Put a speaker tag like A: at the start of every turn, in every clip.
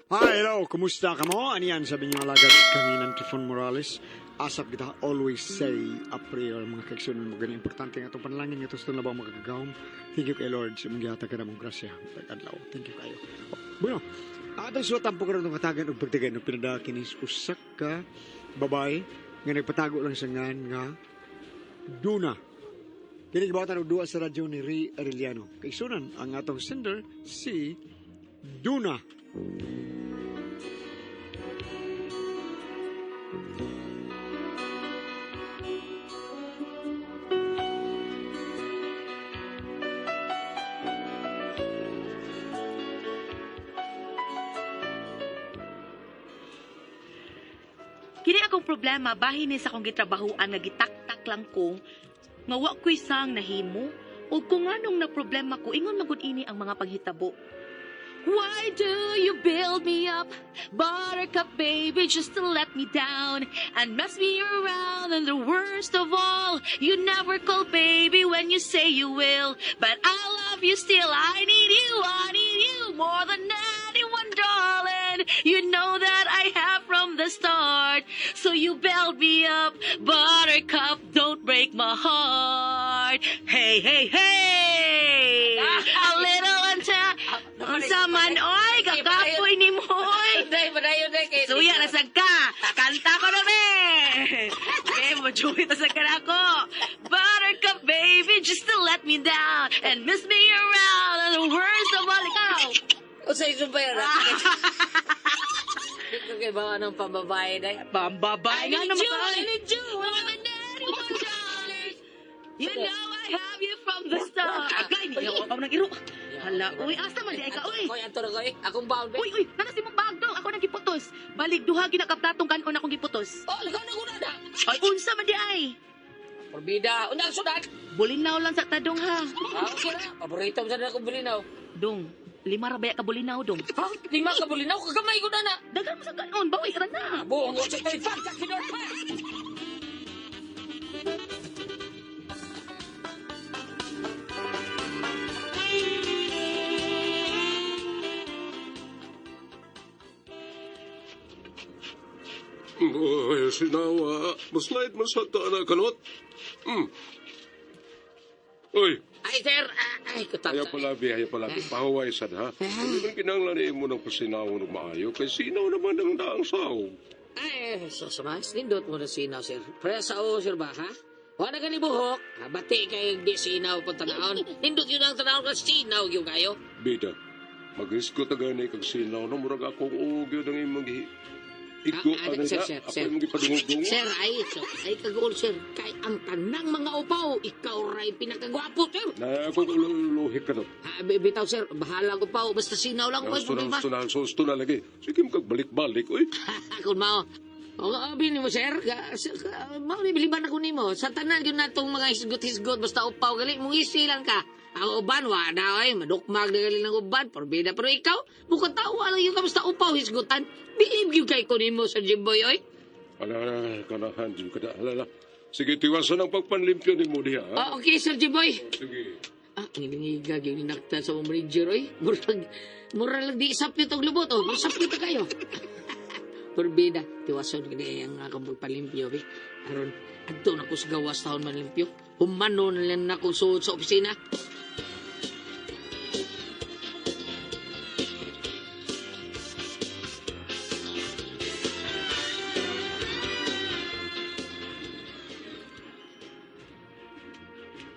A: Hi, hello. Kumusta ka mo? Ano yan? Sabi niyo alagad kami ng Tifon Morales. Asap kita always say April mga kaigsunan mo ganyan importante nga itong panalangin nga ito sa labang magagawom. Thank you kay Lord sa mga ka na mong grasya. Pagkadlaw. Thank you kayo. Bueno, atong suwatan po ka rin itong katagan o pagtagan ng pinadakinis usak ka babae nga nagpatago lang sa ngan nga Duna. Kinigibawatan og duwa sa radyo ni Ray Arellano. Kaigsunan ang atong sender si Duna.
B: Kini akong problema bahin ni sa akong gitrabahoan nga gitaktak lang ko nga wa ko'y sang nahimo o kung anong na problema ko ingon magud ini ang mga paghitabo. Why do you build me up, buttercup baby, just to let me down and mess me around? And the worst of all, you never call baby when you say you will. But I love you still, I need you more than anyone, darling. You know that I have from the start. So you build me up, buttercup, don't break my heart. Hey, hey, hey! A little unsa man, oy, kakapoy ni mo, oy.
C: Padayon, kay
B: Suya, nasag ka. Kanta ko na, be. Okay, majuwi nasag ka na ako. Buttercup, baby, just to let me down and miss me around. And the worst of all, ikaw.
C: O sa isang bayan. Ito kay ba anong pambabae na?
B: Pambabay nga naman ka.
C: I need you.
B: You know I have you from the start. Agay, niya ako nang iro. Hala, uy, asa man di ay ka, uy.
C: Koy, anto na koy. Akong baon, be.
B: Uy, nanas mo bag daw. Ako nang giputos. Balik, duha ginakaptatong kanon akong giputos.
C: Oh, lagaw na guna na.
B: Ay, unsa man di ay.
C: Porbida. Unang sudat.
B: Bulinaw lang sa tadong ha.
C: Okay na. Paborito mo sa na akong bulinaw.
B: Dong, 5 rabaya ka bulinaw dong.
C: Ha? 5 ka bulinaw? Kagamay ko na.
B: Dagan mo sa kanon, bawi ra na.
C: Buong mo sa kay Fanta Kinor pa.
D: Ay, sinawa. Mas light man sa na kanot. Uy,
C: Ay, sir. Ay, kutak.
D: ayaw palabi. Pahuway sad, ha? Hindi man kinanglan mo ng pasinawon ng maayo, kay sinaw naman ang daang sao.
C: Ay, sasumas. Nindot mo na sinaw, sir. Presa o, sir ba, ha? Wala ka ni buhok. Bati kayo di sinaw po tanaon. Nindot yun ang tanaon ka sinaw yung kayo.
D: Bida, mag-risko tagani kag sinaw na murag akong ugyo ng imong Iko, ano
C: sir,
D: na?
C: sir,
D: Ako
C: sir.
D: yung gipadungog-dungog.
C: Sir, ay kagul, sir. Kay ang tanang mga upaw, ikaw ray pinakagwapo, sir.
D: Na ako luhit ka na.
C: Bitaw, sir. Bahala ko pa. Basta sinaw lang ko.
D: Susto na lagi. Sige, magkagbalik-balik, uy.
C: Kung mao. O, bini mo, sir. Mao ni biliban ako nimo. Sa tanan yun na itong mga hisgot-hisgot. Basta upaw, gali. Mong isilan ka. Ang uban, wala ay. Madukmag na gali ng uban. Porbida. Pero ikaw, bukod tawa lang yung ka. Basta upaw, hisgutan. Believe you kay ko nimo, Sir Jimboy, oy.
D: Ala, kanahan, Jim, kada. Ala. Sige, tiwasan ang pagpanlimpyo ni mo diha, ha?
C: Okay, Sir Jimboy.
D: Sige.
C: Nilingigag yung nakta sa mong manager, oy. Murag di sapit og lubot, oh. Sapit na kayo. Porbida, tiwason ka na yung akong pagpalimpyo, oy. Aron, adto na ko sa gawas taon man limpyo. Humano na lang na ko suot sa opisina.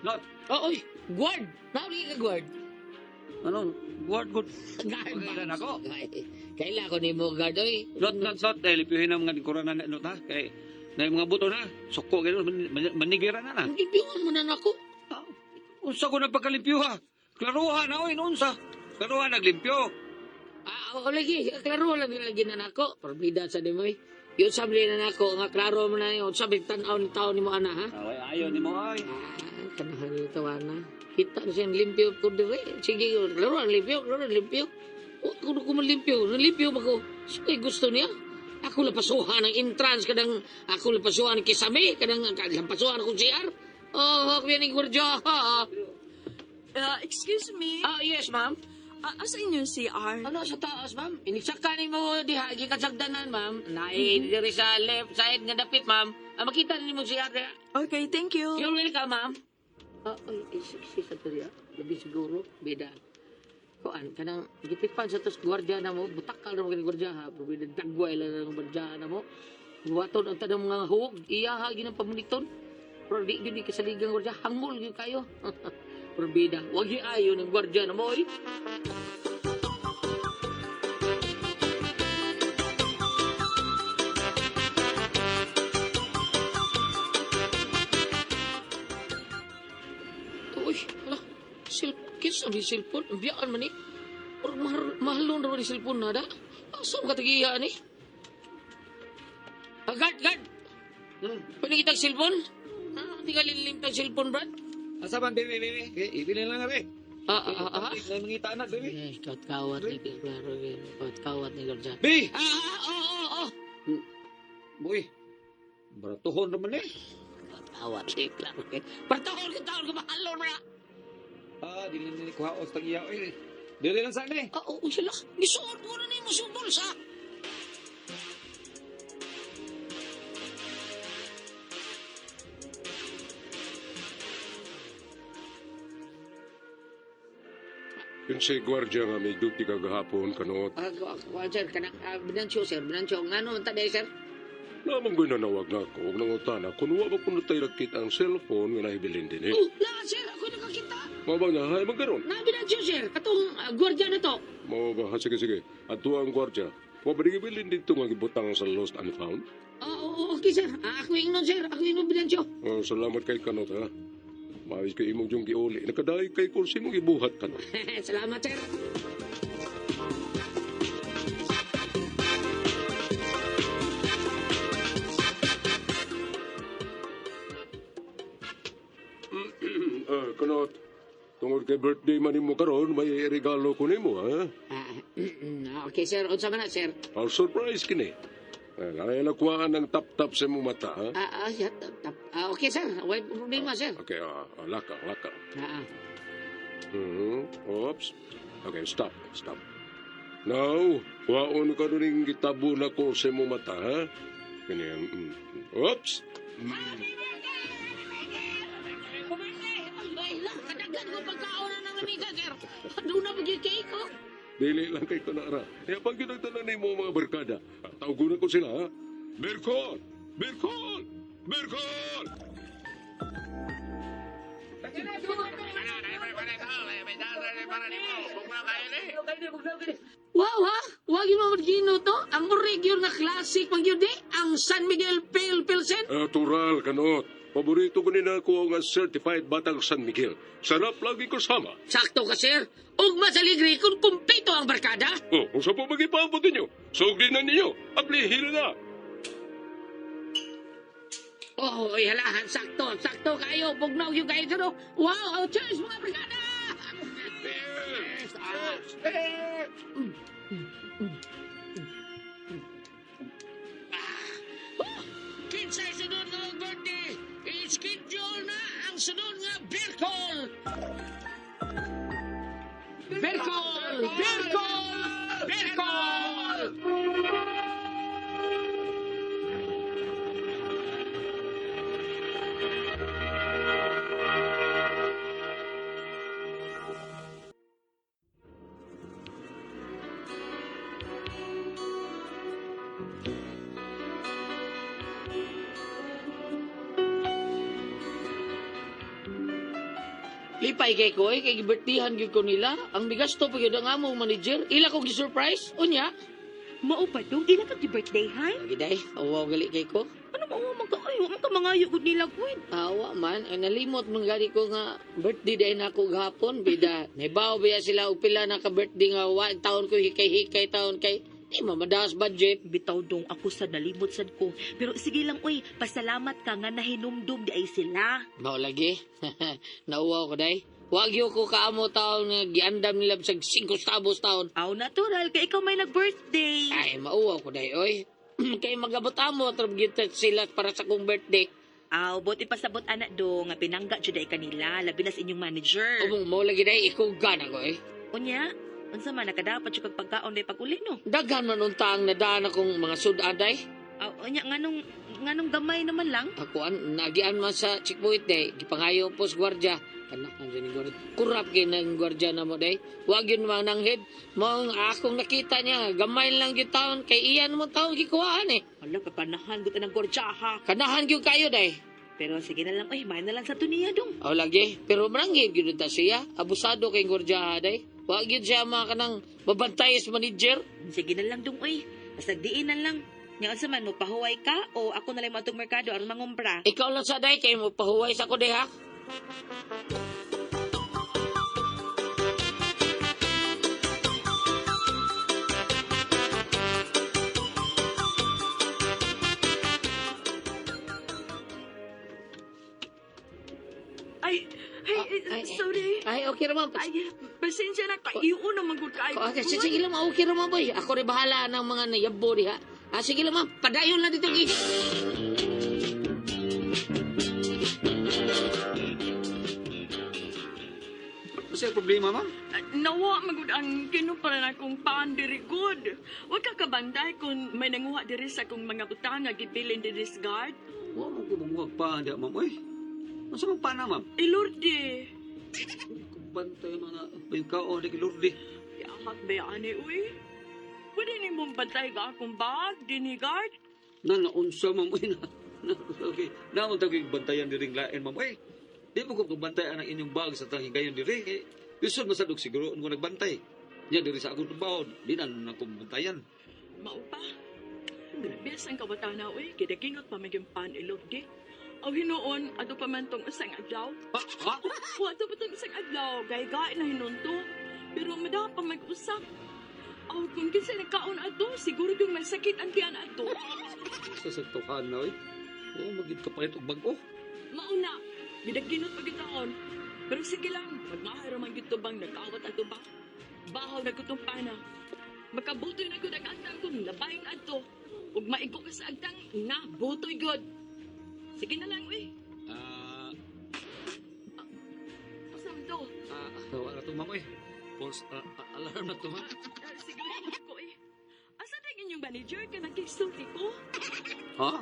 E: Not,
C: Oh, oy, guard! Nauli ka, guard.
E: anong, guard good.
C: Guard,
E: Pagkailan ako?
C: Kailan ko ni mo, guard, oy.
E: Not, dahil ipiyuhin ang mga lingkuran na not ha, kay, na yung mga buto na, suko, gano'n, manigira na na.
C: Ang limpyuhan mo na nako.
E: Unsa ko na pagkalimpyo ha? Klaruhan na, oy, unsa? Klaruhan, naglimpyo.
C: Ako lagi, klaro lang lagi na nako. Porbida sa di mo, oy. Yun sabli na nako, nga klaro mo na yun. Sabi, tanaw ni tao ni mo, ana, ha?
E: Ay, ayaw ni mo, ay.
C: Kanahan yung tawana. Kita na siyang limpyo ko dire. Sige, laro ang limpyo. Kung ko malimpyo, nalimpyo ba ko? Sige, gusto niya. Ako lapasuhan ng entrance, kadang ako lapasuhan ng kisame, kadang lapasuhan ng CR. Oh, yan yung gurdyo.
B: Excuse me.
C: Yes, ma'am.
F: Asa inyo CR?
C: Ano sa taas, ma'am? Inisaka ni mo diha gikasagdanan, ma'am. Nai diri sa left side nga dapit, ma'am. Makita ni mo siya.
F: Okay, thank you.
C: You're welcome, ma'am. Ay, sexy sa to diha. Labi siguro, beda. Kuan kanang gitikpan sa tos gwardiya na mo, butakal na mo kini gwardiya ha. Bida dagway lang ng gwardiya na mo. Buwaton ang tanang mga huwag, iyaha yun ang pamuniton. Pero di yun kasaligang gwardiya, hangol yun kayo. Pero bida, wag yung ayo ng gwardiya na mo, eh. Uy, hala, kis ang cellphone, ang biyaan man eh. Pero mahalon raw ni cellphone na da. Asa mo katagiya ni? Guard! Pwede kitang cellphone? Hindi ka lilim tang cellphone, Brad?
E: Asa man, bebe. Ibili lang na, be. May mangita na, bebe.
C: Kawat ni Klaro, kawat ni Lord Jack.
E: Be!
C: Oo.
E: Boy, baratuhon naman eh.
C: Kawat ni Klaro. Partahol ka taon ka mahalon mo na.
E: Dili ni kuhaos tagiya, eh. Dili lang sana eh.
C: Oo, sila. Gisuot mo na ni mo sa bulsa.
D: Yun si gwardiya nga may duty kagahapon, kanot.
C: Sir, kanang Binansyo, sir. Binansyo, nga naman taday, sir?
D: Namang ginanawag na ako, huwag nang utana, kung wala ko na tayo nakita ang cellphone nga nahibilin din eh.
C: Lahat, sir. Ako nakakita.
D: Mabang na, hay magkaroon.
C: Na Binansyo, sir. Katong gwardiya na to.
D: Mo ba, sige. At ang gwardiya, mabaligabilin dito nga gibutang sa lost and found.
C: Okay, sir. Ako ingnon, sir. Ako ingnon, Binansyo.
D: Salamat kay kanot, ha. Maayos kay imong yung giuli. Nakadaig kay kursi mong ibuhat kanot.
C: Salamat, sir.
D: Kanot, tungod kay birthday man mo karon, may regalo ko nimo, ha?
C: Okay, sir. Unsa man na, sir?
D: Surprise kini. Ay nakuhaan ng tap-tap sa mong mata, ha?
C: Okay, sir. Wait, problema, sir.
D: Okay, laka.
C: Ah.
D: Oops. Okay, stop. Now, waon ka rin gitabo na ko sa mong mata, ha? Ganyan. Oops.
C: Kadaghan ko pagkaon na namita, sir. Doon na mag-cake ko.
D: Dili lang kay kanara. Kaya pag ginagtanan ni mo mga barkada, tawgunan ko sila, ha? Berkol!
C: Wow, ha? Wag yun mo magino to. Ang original na classic pag yun di. Ang San Miguel Pale Pilsen.
D: Natural, kanot. Paborito ko nila ko ang certified batang San Miguel. Sarap lagi ko sama.
C: Sakto ka, sir. Ug masaligri kung kumpito ang barkada.
D: Kung sa po mag-ipabot ninyo, sugdin na ninyo. Aplihil na.
C: Halahan. Sakto kayo. Pugnaw yung kayo, sir. Wow, cheers mga barkada. Kinsay sunod nga birthday. I-schedule na ang sunod nga Berkol. Lipay kay ko, kay gibertihan gyud ko nila. Ang bigasto pa gyud ang among manager. Ila ko gi-surprise. Unya.
B: Mao pa dong, ila ka birthday hay?
C: Lagi day, awa gali kay ko.
B: Ano mo magkaayo, mangayo gud nila gud.
C: Awa man, ay nalimot man gani ko nga birthday day na ako gahapon. Bida, naibaw biya sila og pila na ka birthday nga wa taon ko hikay taon kay. Di mamadas budget.
B: Bitaw dong ako sa nalimot sad ko. Pero sige lang uy, pasalamat ka nga nahinumdum di ay sila.
C: Mao lagi. Nauwaw ko day. Wag yo ko kaamo taon nga giandam nila sa 5 tabos taon.
B: Aw natural kay ikaw may nag-birthday.
C: Ay, mauwaw ko day, oy. Kay magabot amo trab kita sila para sa kong birthday.
B: Aw, bot ipasabot anak do nga pinangga jud ay kanila, labi na sa inyong manager.
C: Umong mo lagi day ikaw gana ko eh.
B: Unya, Unsa man nakadapat siya kag pagkaon day pag-uli no.
C: Daghan man untang nadaan akong mga sudaday.
B: Nya nganong gamay naman lang.
C: Akuan, nagian man sa checkpoint day. Gipangayo po sa gwardya. Anak ang sining gwardya. Kurap kayo ng gwardya na mo day. Huwag yun mga nanghid. Mong akong nakita niya. Gamay lang yung taon. Kay iyan mo taon gikuhaan eh.
B: Wala kakanahan gud ng gordya ha.
C: Kanahan yung kayo day.
B: Pero sige na lang may na lang sa tuniya dong.
C: Aw lagi. Pero mananghid yun ta siya. Abusado kay gwardya day. Huwag yun siya mga kanang mabantay sa manager.
B: Sige na lang dong Basta diin na lang. Nya unsa man mo pahuway ka o ako na lang matong merkado aron mangumpra.
C: Ikaw lang sa day kay mo pahuway sa ko day ha.
F: Sorry.
C: Ay, okay naman.
F: Ay, pasensya na kayo naman gud kay.
C: Okay, sige lang, okay naman boy. Ako rin bahala ng mga nayabo diha. Sige lang ma'am, padayon lang dito.
E: Kasi ang problema, ma'am?
F: Nawa magud ang kinuparan akong paan diri good. Wa ka kabanday kung may nanguha diri sa akong mga butang nga gibilin diri sa guard.
E: Huwag mo kumuha pa, hindi, ma'am. Uy, masa mong pana, ma'am?
F: Ilorde.
E: Bantay mga pagkaon, di kilurdi.
F: Yahat ba ani uy? Pwede ni mong bantay ka akong bag, dini guard?
E: Naunsa, ma'am. Uy, okay. Naman tawag bantayan diring lain, ma'am. Uy, di mo kung bantayan ang inyong bag sa tanging gayon diri. Lisod masadog siguro kung nagbantay. Yan diri sa akong trabaho. Di na akong bantayan.
F: Mao pa. Grabe ang kabataan na uy, kidagingot pa may yung pan ilorde. Aw hinoon, ato pa man tong isang adlaw.
E: Ha?
F: Ato pa tong isang adlaw, gay-gay na hinunto. Pero madaw pa mag-usap. Aw kung kinsa nagkaon ato, siguro yung may sakit ang tiyan ato.
E: Sasagtukan na, uy. Oo, magid ka pa ito bago.
F: Mauna, gidaginot pa gitaon. Pero sige lang, magmahal raman gito bang nagkawat ato ba? Bahaw na gutong pana. Makabutoy na gud ang agtang kung labayin ato. Ug maigo ka sa agtang, na, butoy gud. Sige na lang, uy. Pasam to.
E: Tawa na ito, ma'am, uy. False alarm na ito, ma'am.
F: Sige lang ako, eh. Asa na inyong manager ka nagkisulti ko?
E: Ha?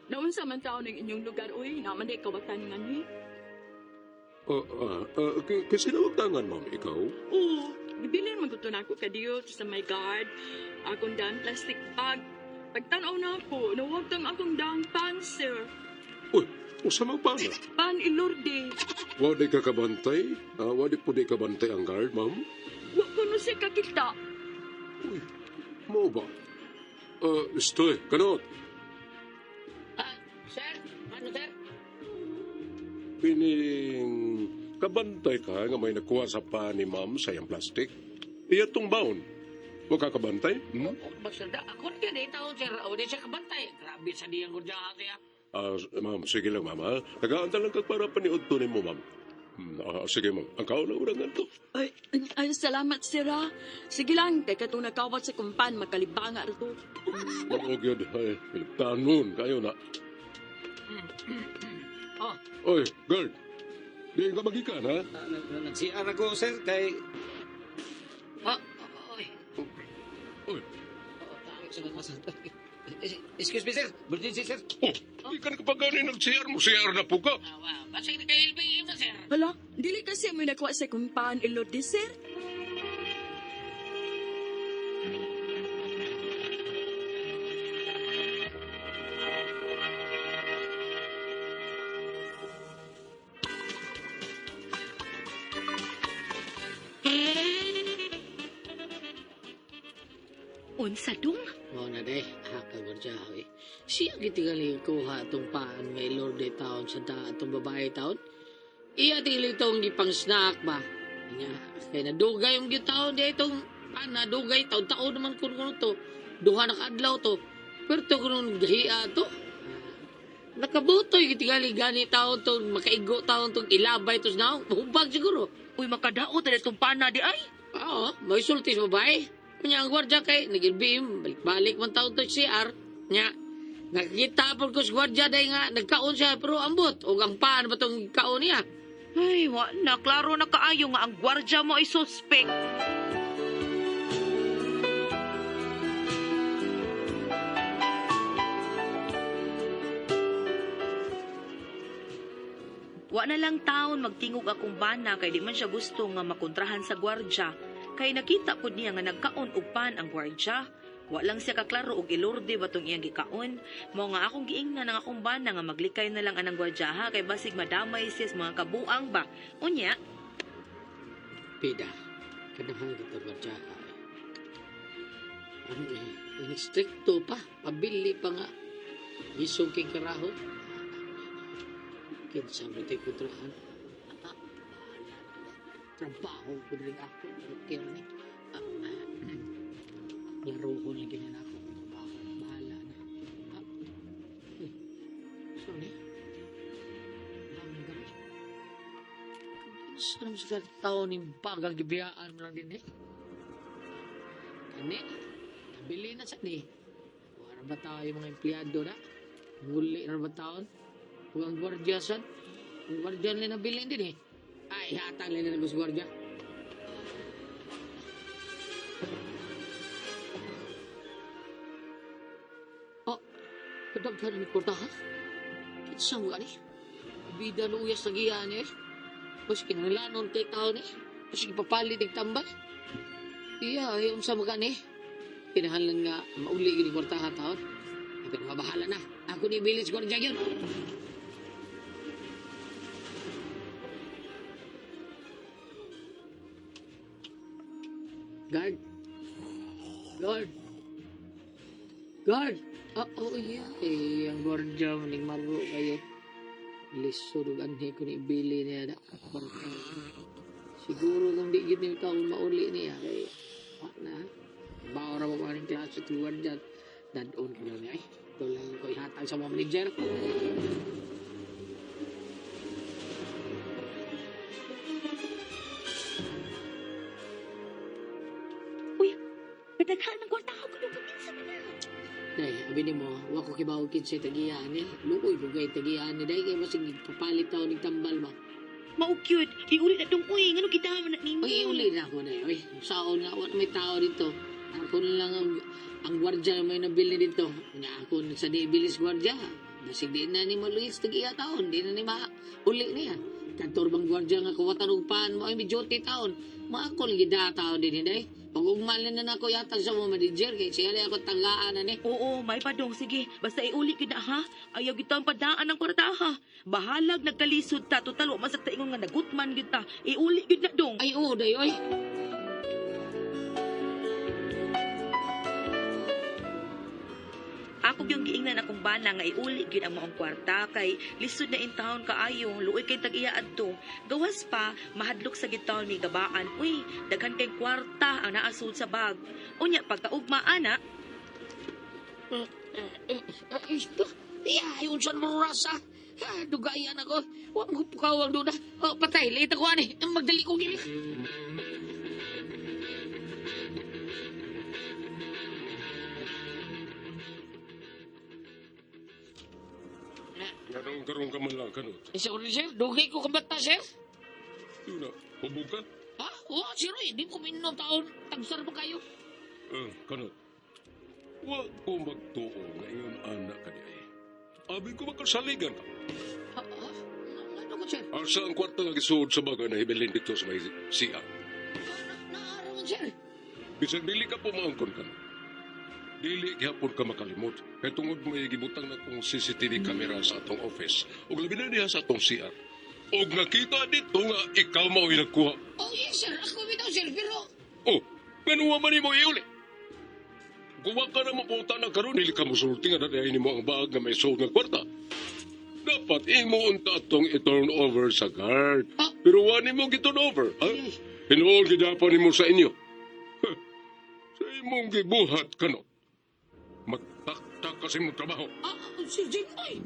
F: Naun sa man taon ng inyong lugar, uy. Naman di kawatan nga ni.
D: Kasi nawagtangan, ma'am, ikaw?
F: Oo. Gibilin maguto na ako kadiyo sa my guard. Akong daan plastic bag. Pagtanaw na ako, nawagtang akong daan pan, sir.
D: Uy, usa mang pana.
F: Pan ilorde.
D: Wadi ka kabantay? Wadi po di kabantay ang guard, ma'am?
F: Wa ko no siya kakita.
D: Uy, mo ba? Stoy, kanot.
C: Sir, ano sir?
D: Pining kabantay ka nga may nakuha sa pa ni ma'am sa iyang plastic. Iya tong baon. Huwag ka kabantay? Hmm?
C: Basta ako rin yan taon sir. O di siya kabantay. Grabe sa diyang gwardya siya.
D: Ma'am, sige lang, ma'am, ha? Nagaanta lang kag para paniod to mo, ma'am. Sige, ma'am. Ang kao na urangan to.
F: Ay, salamat, sir, ha. Sige lang, kay katong nakawat sa kumpan, makalibanga rito.
D: Huwag yun. Ay, tanon kayo na. Oy, guard. Di ka magikan, ha?
E: Nag-CR ako, sir, kay...
C: Oy.
D: Oy.
E: Excuse me, sir. Emergency, sir.
D: Di ka nakapaganin ng CR mo. CR na po ka.
C: Basta hindi kayo ilbay mo sir.
F: Hala, dili kasi may nakuha sa kumpan ilorde, sir.
B: Unsa dong?
C: Mo na day, kagwardya eh. Siya gitigali kuha itong paan may Lord de taon sa itong babae taon. Iya tili itong gipang snack ba? Nya, kaya nadugay yung gitaon di itong paan, nadugay taon-taon naman kuno to. Duha na kaadlaw to. Pero ito kuno gahiya to. Nakabutoy gitigali gani taon to, makaigo taon tong ilabay to na. Hubag siguro.
B: Uy, makadaot na itong pana di ay.
C: Oo, may sulti sa babae. Kanya ang gwardya kay nagilbim, balik-balik man taon to CR. Nya, Nakita po ko sa gwardiya day nga nagkaon siya pero ambot. O ang paan ba itong kaon niya?
B: Ay, wa na. Klaro na kaayo nga ang gwardya mo ay suspect. Wa na lang taon magtingog akong bana kay di man siya gusto nga makontrahan sa gwardya. Kay nakita pud niya nga nagkaon og pan ang gwardya. Wa lang siya kaklaro og ilorde batong iyang gikaon. Mao nga akong giingnan ang akong bana nga maglikay na lang anang gwardya ha kay basig madamay siya sa mga kabuang ba. Unya,
C: Pida, kadamang kita gwardiya ka. Ano stricto pa, pabili pa nga. Isong king karahot. Kinsa mo tayo kontrahan. Trabaho ko rin ako. Kaya ni. Laro ko na ganyan ako. Bahala na. Sorry. Daming gabi. Saan naman sa taon yung bagang gibiyaan mo lang din eh? Kani, nabili na sa ni. Wala ba tayo yung mga empleyado na? Nguli na ba taon? Kung ang gwardiya san? Ang gwardiya nila nabili din eh. Ay, hatang nila na gusto gwardiya. Kadaghan ni Korta, ha? Kitsa mo gani? Bida no uyas na giyan eh. Mas kinalanon kay tao ni. Mas ipapalit ng tambal. Iya, yung sa mga ni. Pinahalan nga mauli yun ni Korta ha taon. Pero mabahala na. Ako ni Bilis Korta yun. Guard. Guard. Guard. Oh, iya. Ang gwardiya maning maro kayo. Lisod ug anhi ko ni ibili niya da. Siguro kung di gid ni taon mauli niya kay na. Bawra mo maning klase sa gwardiya. Dadon ko lang ay. Tulang ko ihatag sa mga manager.
B: uy, kadaghan ng kwarta ko kung paminsan na.
C: Day, abi ni mo, wa ko kibawag kid sa tagiyaan ni. Luoy ko kay tagiyaan ni day kay masig papalit taw ning tambal ba.
B: Mao cute. Iulit na tong uy, ngano kita man na nimo.
C: Oy, uli na ako day. Oy, saon nga wa may tao dito. Ako na lang ang gwardiya may nabili dito. Nga ako sa di bilis gwardiya. Basig di na ni maluis tagiya taon, di na ni uli niya. Kantor bang gwardiya nga kawatan og paan mo ay medyo taon. Maako lagi da taon din day. Pag ugmalin na nako yata sa mga manager kay siya na ako tanggaan na ni.
B: Oo, may padong. Sige, basta iuli kita ha. Ayaw kita ang padaan ng kwarta ha. Bahalag nagkalisod ta. Total, wa masag taingon nga nagutman kita. Iuli gid na dong.
C: Ay oo day oy.
B: Ako yung giingnan akong bana nga iuli gid ang maong kwarta kay lisod na in taon kaayo luoy kay tag-iya adto. Gawas pa mahadlok sa gitaon ni gabaan. Uy, daghan kay kwarta ang naasud sa bag. Unya pagkaugma ana,
C: Ito. Yun sa rasa. Dugayan ako. Huwag ko pukawang doon na. Patay, late ako ani. Magdali ko gili.
D: Karoon ka man lang, kanot.
C: Isa ko rin, sir. Dugay ko kabata, sir.
D: Yun na, hubog ka?
C: Ha? Oo, sir. Hindi ko minom taon. Tagsar pa kayo.
D: Kanot. Huwag ko magtuo ngayon, anak ka niya eh. Abi ko makasaligan ka.
C: Ano ko, sir?
D: Asa ang kwarta nga gisuod sa baga na hibilin dito sa may siya.
C: Naarawan, sir.
D: Bisag dili ka pumaangkon ka. Dili gihapon ka makalimot. Kaya tungod mo gibutang na kong CCTV camera sa atong office. O labi na niya sa atong CR. O nakita dito nga ikaw mao'y nagkuha.
C: Oh, yes, sir. Ako bitaw, sir. Pero...
D: Oh, ganuwa man mo iuli. Kuha ka na mapunta na karon dili ka musulti nga dadahin mo ang bag nga may sold nga kwarta. Dapat imo unta atong i-turn over sa guard.
C: Ah.
D: Pero wani mo gi-turn over, ha?
C: Yes.
D: Hinuol gidapan nimo sa inyo. Sa imong gibuhat kano. Magtaktak kasi mong trabaho.
C: Sir Jimboy.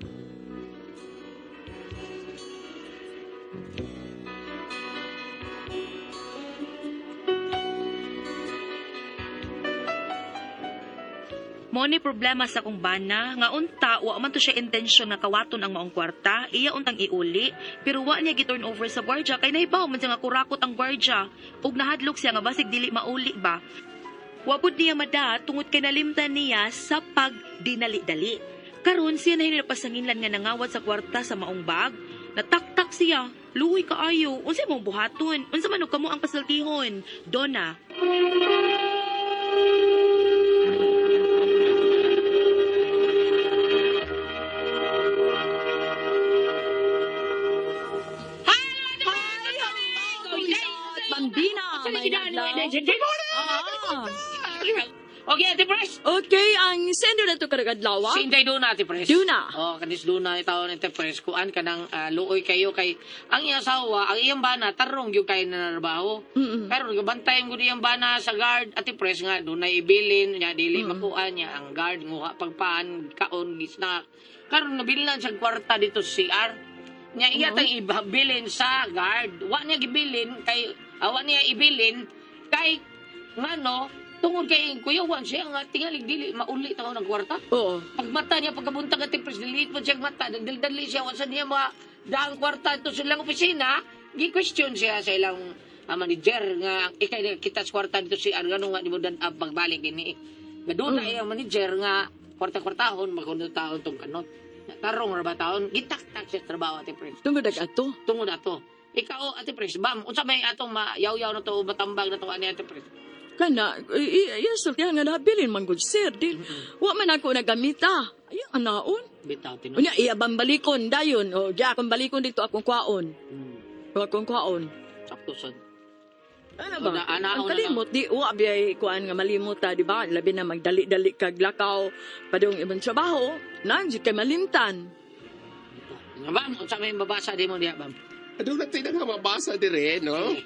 B: Mo ni problema sa kong bana, nga unta, wa man to siya intensyon nga kawaton ang maong kwarta, iya untang iuli, pero wa niya gi-turn over sa gwardya, kay nahibaw man siya nga kurakot ang gwardya, ug nahadlok siya nga basig dili mauli ba. Wapod niya mada, tungod kay nalimtan niya sa pagdinali-dali. Karon siya na hinapasanginlan nga nangawat sa kwarta sa maong bag, nataktak siya, luoy kaayo, unsa mong buhaton, unsa man og kamo ang pasultihon, Donna.
F: Bambina, may naglaw.
C: Okay, Ate Pres.
F: Okay, ang sender na to karagadlaw.
C: Sinday doon na, Ate Pres.
F: Duna.
C: Oh, kanis doon na itaw ni Ate Pres. Kuan ka ng luoy kayo kay ang iyang asawa, ang iyang bana, tarong yung kayo na narbaho. Pero nagbantayan ko diyang bana sa guard, Ate Pres nga, doon na ibilin, niya, dili makuan niya, ang guard, nguha, pagpaan, kaon, gisna. Karon nabilin sa kwarta dito sa CR. Niya iya tang ibilin sa guard. Wa niya gibilin kay wa niya ibilin kay ngano tungod kay kuyawan siya nga tingalig dili mauli taon ng kwarta.
F: Oo.
C: Pagmata niya pagkabuntag at tipres diliit mo siya mata daldali siya wa sa niya mga daang kwarta to silang opisina gi-question siya sa ilang manager nga ikay kita sa kwarta dito si ngano nga nimo dan pagbalik ini. Gaduna iyang manager nga kwarta-kwartahon makuno taon tong kanot. Tarong ra ba taon gitak-tak sa trabaho Ate Pres.
F: Tungod ato.
C: Tungod ato. Ikaw Ate Pres, bam unsa may atong mayaw-yaw na to matambag na to ani Ate Pres?
F: Kana, iya sultihan nga nabilin man gud sir. Di, wa man ako nagamita. Ay, anaon.
C: Bitaw tinuod.
F: Unya, iya bambalikon, dayon. O, di akong balikon dito akong kwaon. Akong kwaon.
C: Sakto sad.
F: Ano
C: O,
F: ba?
C: anaon
F: Ang kalimot, di, wa biyay kuan nga malimot ta, di ba? Labi na magdali-dali kag lakaw, padung ibang trabaho, nandiyo kay malimtan.
C: Nga bam, unsa may mabasa di mo diha bam?
G: Doon natin nga mabasa dire, no?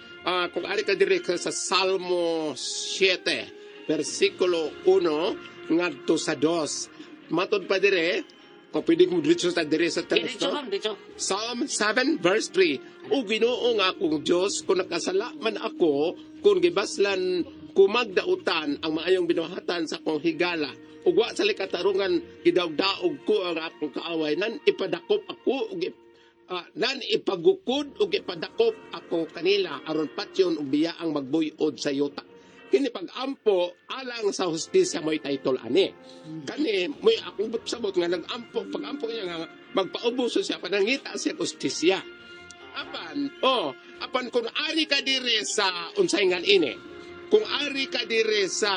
G: Kung ari ka dire ka sa Salmo 7, versikulo 1, ngadto sa 2. Matod pa dire, kung pwede mo dito sa dire sa text,
C: Dito
G: no?
C: bam, dito.
G: Psalm 7 verse 3. O Ginoo nga akong Dios, kung nakasala man ako, kung gibaslan kumagdautan ang maayong binuhatan sa akong higala, ug wa sa likatarungan gidawdaog ko ang akong kaaway, nan ipadakop ako ug nan ipagukod ug ipadakop ako kanila aron patyon ug biya ang magbuyod sa yuta. Kini pag-ampo alang sa hustisya mo'y title ani. Kani mo'y akong sabot nga nag-ampo pag-ampo niya nga magpaubuso siya panangita siya hustisya. Apan kung ari ka dire sa unsay ngan ini. Kung ari ka dire sa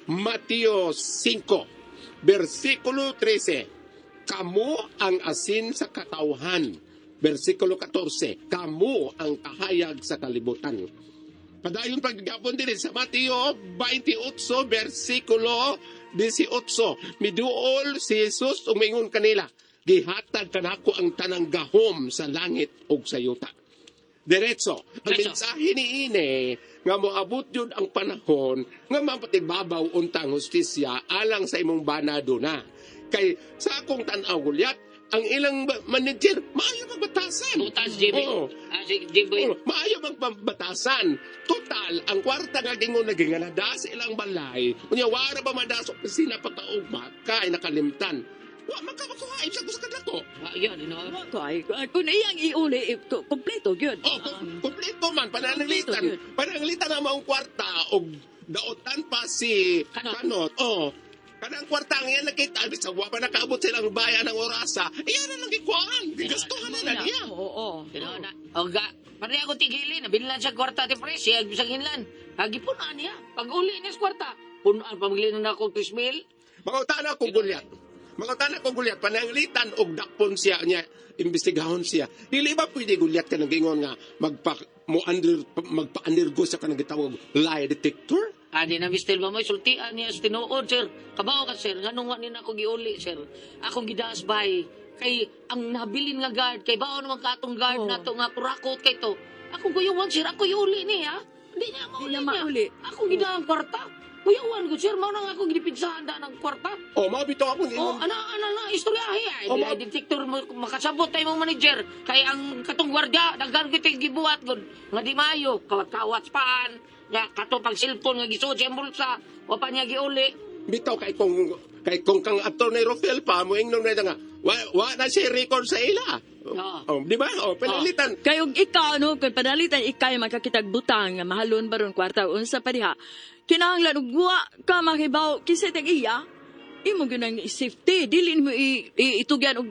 G: Mateo 5 versikulo 13. Kamu ang asin sa katawhan. Versikulo 14. Kamu ang kahayag sa kalibutan. Padayon paggapon din sa Mateo 28 versikulo 18. Miduol si Jesus umingon kanila. Gihatag kanako ang tanang gahom sa langit ug sa yuta. Diretso. Ang mensahe ni ine nga moabot yun ang panahon nga mapatigbabaw untang hustisya alang sa imong banado na. Kay sa akong tanaw gulyat, ang ilang manager, maayo magbatasan.
C: Butas, JB.
G: Oo.
C: Si JB.
G: Maayo magbatasan. Total, ang kwarta nga gingon naging nada sa ilang balay. Unya, wara ba madas opisina pagkaugma, kay nakalimtan. Wa, magkamakuhain siya gusto kadako.
C: Yun, ino.
F: Kung iyang iuli, kompleto yun.
G: Kompleto man, pananglitan.
F: Kompleto yun.
G: Pananglitan na maong kwarta, o daotan pa si
C: Kanot.
G: Kanang kwarta nga yan nakita, sa wapa nakaabot silang bayan ng orasa, iyan na lang ikuhaan, gigastuhan na niya.
F: Oo.
C: Tino na. Oga, pare ako tigilin, nabinlan sa kwarta ti Pres, siya sa ginlan. Hagipunan niya. Pag uli niya sa kwarta, punuan pamaglinan na ako 3,000.
G: Makutana kong gulyat. Pananglitan og dakpon siya niya, imbestigahon siya. Dili ba pwede gulyat ka nang gingon nga magpa-undergo sa kanang gitawag lie detector?
C: Adi na mistel mo sultian niya sa tinuod, sir. Kabaw ka, sir. Ganun nga nina ako giuli, sir. Akong gidaas bay. Kay ang nabilin nga guard, kay bao naman katong guard na to nga kurakot kay to. Akong kuyuwan, sir. Ako iuli niya. Hindi niya mauli niya.
F: mauli.
C: Akong gidaang kwarta. Kuyawan ko, sir. Mao nang ako ginipinsahan da ng kwarta.
G: Mabito akong
C: Oh,
G: gingon.
C: ana istoryahe ay. Bila detector mo makasabot tayo mong manager. Kay ang katong gwardiya, daghan ko ito'y gibuhat gud. Nga di mayo, kawat-kawat paan. Nga kato pag cellphone nga gisuot sa bulsa. O pa niya giuli.
G: bitaw kay kung kang Atty. Rafael pa mo ingnon na nga wa na siya record sa ila.
C: Oo.
G: Di ba? Pinalitan.
F: Kayong ikaw, no, kung panalitan ikay makakitag butang, nga mahalon baron kwarta, unsa pa diha, kinahanglan og wa ka makibaw, kinsa tag iya, imo ginang safety, dili mo itugyan og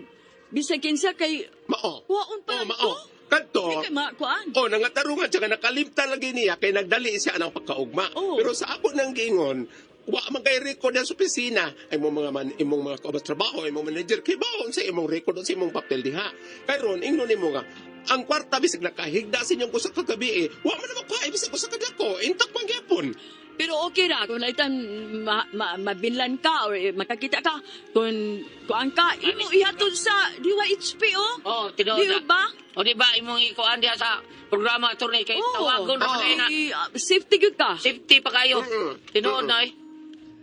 F: bisag kinsa kay,
G: Mao.
F: waon pa lang
G: Mao.
F: ko.
G: Kadto.
F: Di kay makuan.
G: Nangatarungan siya, nakalimtan lagi niya, kay nagdali siya ng pagkaugma.
F: Oo.
G: Pero sa ako nang gingon, wa man kay record sa opisina, ay imong mga trabaho, imong manager, kay bawon sa imong record sa imong papel diha. Karon ingnon nimo nga, ang kwarta bisig nakahigda sa inyong kusa ka gabi wa man naman kuha bisig kusa ka dako, intak man gyapon.
F: Pero okay ra, kung laitan mabinlan ka or makakita ka, kung kuan ka, imo ihatod sa DYHP, oh.
C: Oh, tinuod
F: Di
C: na.
F: ba?
C: O di ba imong ikuan diha sa programa attorney kay tawagon na man na
F: Safety good ka.
C: safety pa kayo. Tinuod
G: Mm-mm.
C: na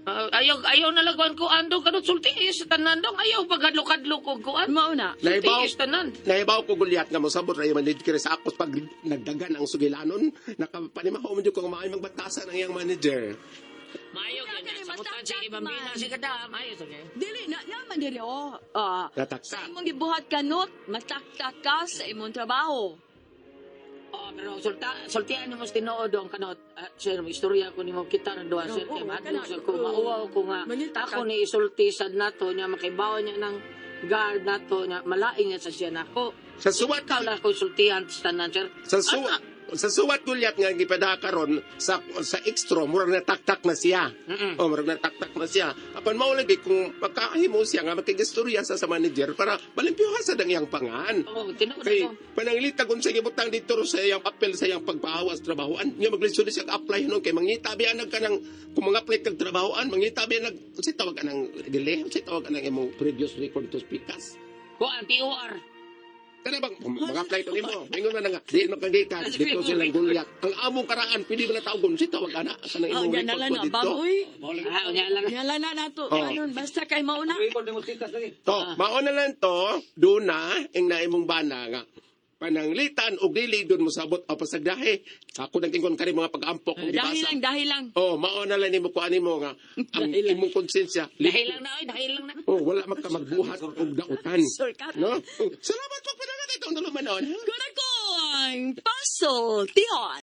C: ayaw na lagwan ko ando kanot sulti is tanan dong ayaw pagadlo-kadlo ko kuan.
F: Mauna.
C: Sulti
G: Naibaw,
C: is tanan.
G: naibaw ko gulyat nga mo sabot ra man kire sa akos pag nagdagan ang sugilanon, nakapanimaho man jud ko nga maay magbatasan ang iyang manager.
C: Mayo
F: Kaya
C: ganyan
F: kani
C: sa mutan si
F: mataktak
C: Ibambina
F: man.
C: si kada mayo sige.
F: Dili na naman dili oh.
G: Nataksa.
F: Sa imong gibuhat kanot, mataktak ka sa imong trabaho.
C: Oh, pero sultian nimo tinuod ang kanot. Sir, may istorya ko nimo kita na duha sir
F: Oo,
C: kay madlo
F: kana-
C: sir ko mauwaw ko nga.
F: Mangita ka.
C: Ako ni isulti sad nato niya makibaw niya ng guard nato niya malaing niya sa siya nako.
G: Sa suwat
C: Ikaw na ko sultihan sa tanan sir.
G: sa suwat gulyat nga gipada karon sa extra murag na taktak na siya.
C: Mm-mm.
G: Murag na taktak na siya. Apan mao lagi kung makahimo siya nga makigistorya sa manager para balimpyuhan sa dang iyang pangan.
C: Oh, tinuod
G: Kay
C: ko.
G: pananglita kung sa gibutang dito sa iyang papel sa iyang pagpahawas trabahoan nga maglisod siya apply no kay mangita biya nag kanang kung mga apply kag trabahoan mangita biya nag si tawag anang dili si tawag anang imong previous record to speakers.
C: Kuan TOR.
G: Kana bang mga apply to nimo ingon na nga di makagikan dito silang gulyat ang among karaan pili ba na tawgon si tawag ana kanang
F: Oh,
G: imong
F: yan na
G: record
F: lang
G: ko
F: na,
G: dito.
F: baboy.
C: Ah, unya lang.
F: Yala na nato.
G: Oh.
F: Anon, basta kay mauna.
E: Record mo tikas lagi.
G: To, mauna lang to, duna, ing na imong bana nga. Pananglitan o dili doon mo sabot o pasagdahe. Ako nang ingon ka rin mga pag-ampok kung dibasa.
F: Dahil lang.
G: Oh, mauna lang nimo kuan nimo nga ang
F: Dahil lang.
G: imong konsensya.
C: Dahil lang na oy, dahil lang na.
G: Oh, wala magka magbuhat og dautan.
F: Shortcut.
G: No? Salamat po pinangatay itong nalumanon.
F: Kunagkong paso, tihon.